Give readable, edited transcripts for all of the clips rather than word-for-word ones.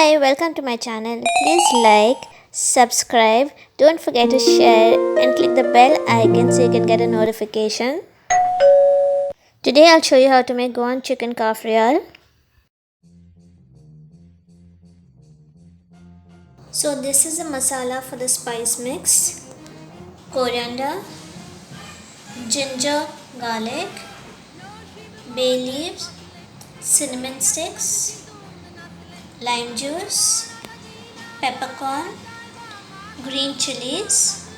Hi, welcome to my channel. Please like, subscribe, don't forget to share and click the bell icon so you can get a notification. Today I'll show you how to make Goan chicken kafrial. So this is the masala for the spice mix. Coriander, ginger, garlic, bay leaves, cinnamon sticks, lime juice, peppercorn, green chilies,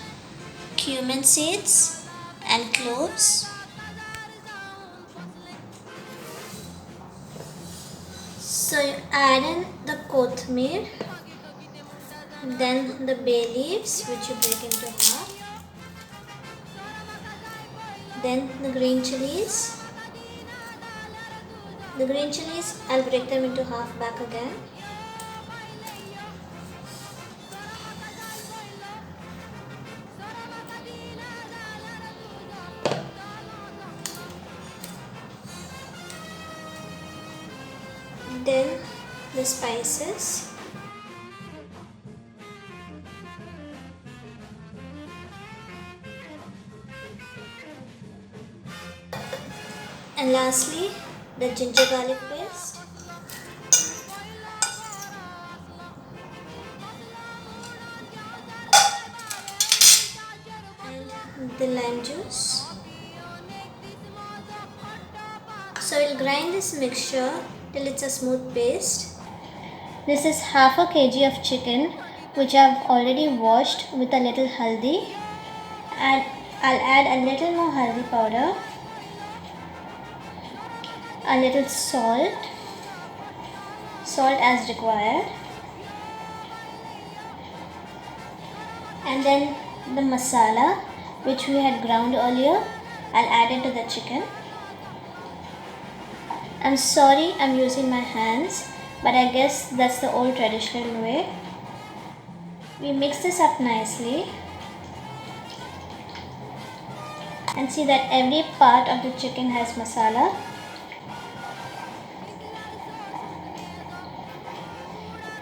cumin seeds and cloves. So you add in the kothmir, then the bay leaves which you break into half, then the green chilies. The green chilies, I'll break them into half back again. Then the spices. And lastly, the ginger garlic paste. And the lime juice. So we'll grind this mixture till it's a smooth paste. This is half a kg of chicken which I've already washed with a little haldi, and I'll add a little more haldi powder, a little salt as required, and then the masala which we had ground earlier, I'll add it to the chicken. I'm sorry I'm using my hands, but I guess that's the old traditional way. We mix this up nicely and see that every part of the chicken has masala.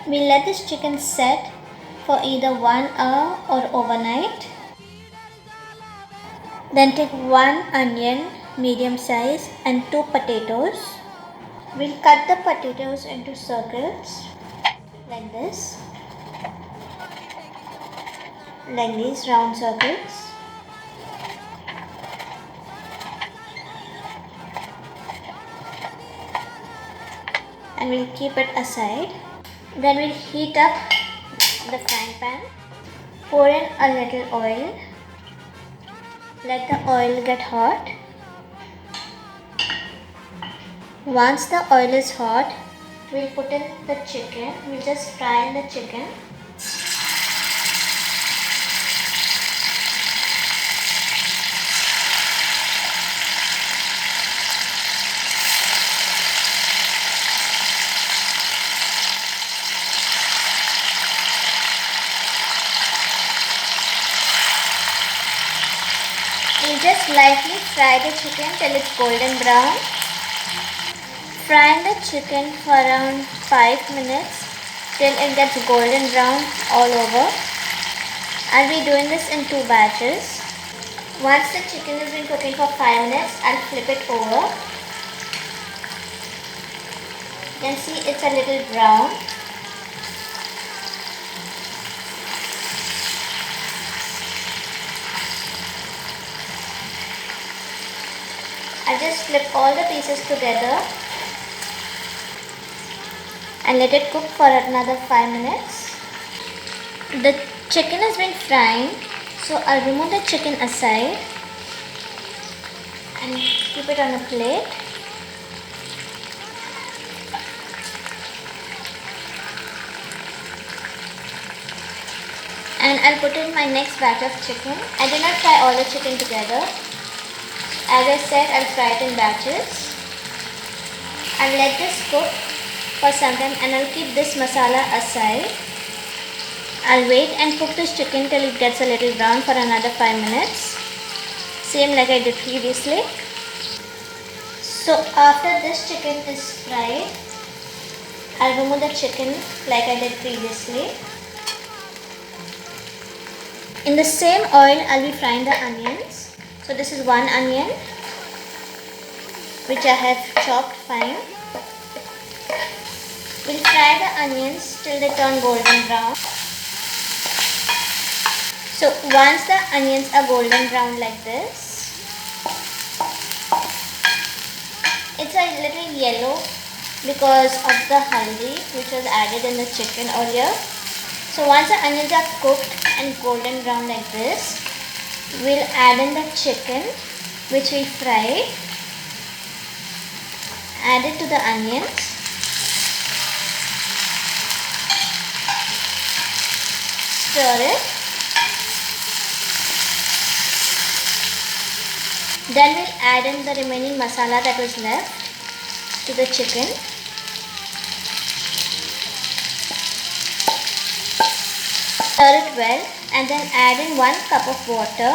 We let this chicken set for either 1 hour or overnight. Then take 1 onion medium size and 2 potatoes. We'll cut the potatoes into circles like this, like these round circles. And we'll keep it aside. Then we'll heat up the frying pan, pour in a little oil, let the oil get hot. Once the oil is hot, we'll put in the chicken. We'll just fry in the chicken. We'll just lightly fry the chicken till it's golden brown. Frying the chicken for around 5 minutes till it gets golden brown all over. I'll be doing this in 2 batches. Once the chicken has been cooking for 5 minutes, I'll flip it over. You can see it's a little brown. I'll just flip all the pieces together and let it cook for another 5 minutes. The chicken has been frying, so I'll remove the chicken aside and keep it on a plate. And I'll put in my next batch of chicken. I did not fry all the chicken together. As I said, I'll fry it in batches. I'll let this cook for some time and I'll keep this masala aside. I'll wait and cook this chicken till it gets a little brown for another 5 minutes. Same like I did previously. So after this chicken is fried, I'll remove the chicken like I did previously. In the same oil, I'll be frying the onions. So this is one onion which I have chopped fine. We'll fry the onions till they turn golden brown. So once the onions are golden brown like this, it's a little yellow because of the haldi which was added in the chicken earlier. So once the onions are cooked and golden brown like this, we'll add in the chicken which we fried. Add it to the onions. Stir it. Then we'll add in the remaining masala that was left to the chicken. Stir it well and then add in 1 cup of water.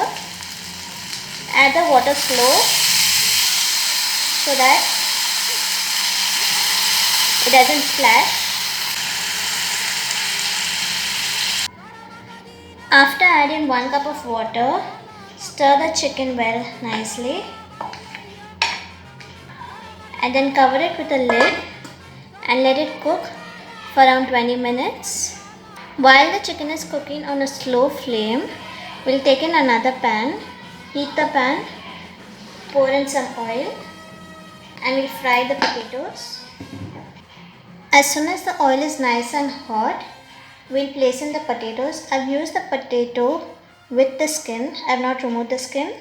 Add the water slow so that it doesn't splash. After adding 1 cup of water, stir the chicken well nicely and then cover it with a lid and let it cook for around 20 minutes. While the chicken is cooking on a slow flame, we'll take in another pan, heat the pan, pour in some oil and we'll fry the potatoes. As soon as the oil is nice and hot, we'll place in the potatoes. I've used the potato with the skin. I've not removed the skin.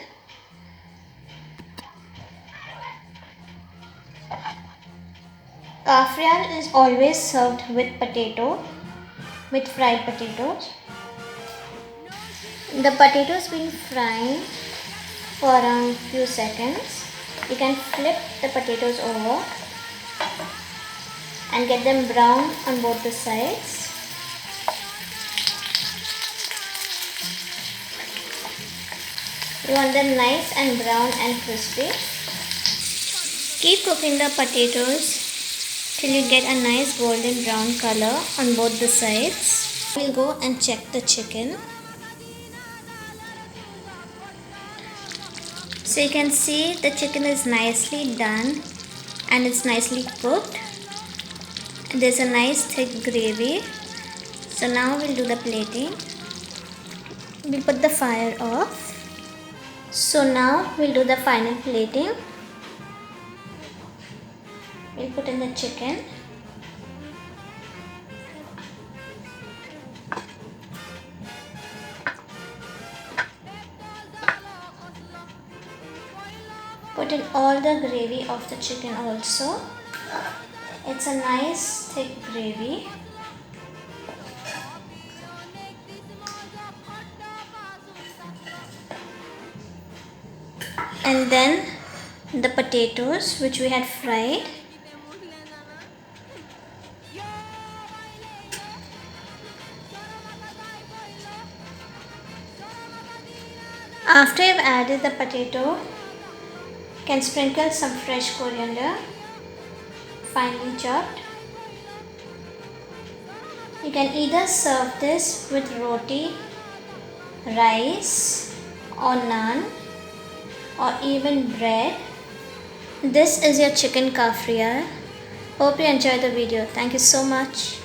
Kafrial is always served with potato, with fried potatoes. The potatoes will fry for around few seconds. You can flip the potatoes over and get them brown on both the sides. You want them nice and brown and crispy. Keep cooking the potatoes till you get a nice golden brown color on both the sides. We'll go and check the chicken. So you can see the chicken is nicely done and it's nicely cooked. There's a nice thick gravy. So now we'll do the plating. We'll put the fire off. So now we'll do the final plating. We'll put in the chicken. Put in all the gravy of the chicken also. It's a nice thick gravy. And then the potatoes which we had fried. After you've added the potato, you can sprinkle some fresh coriander, finely chopped. You can either serve this with roti, rice or naan or even bread. This is your chicken kafrial. Hope you enjoyed the video. Thank you so much.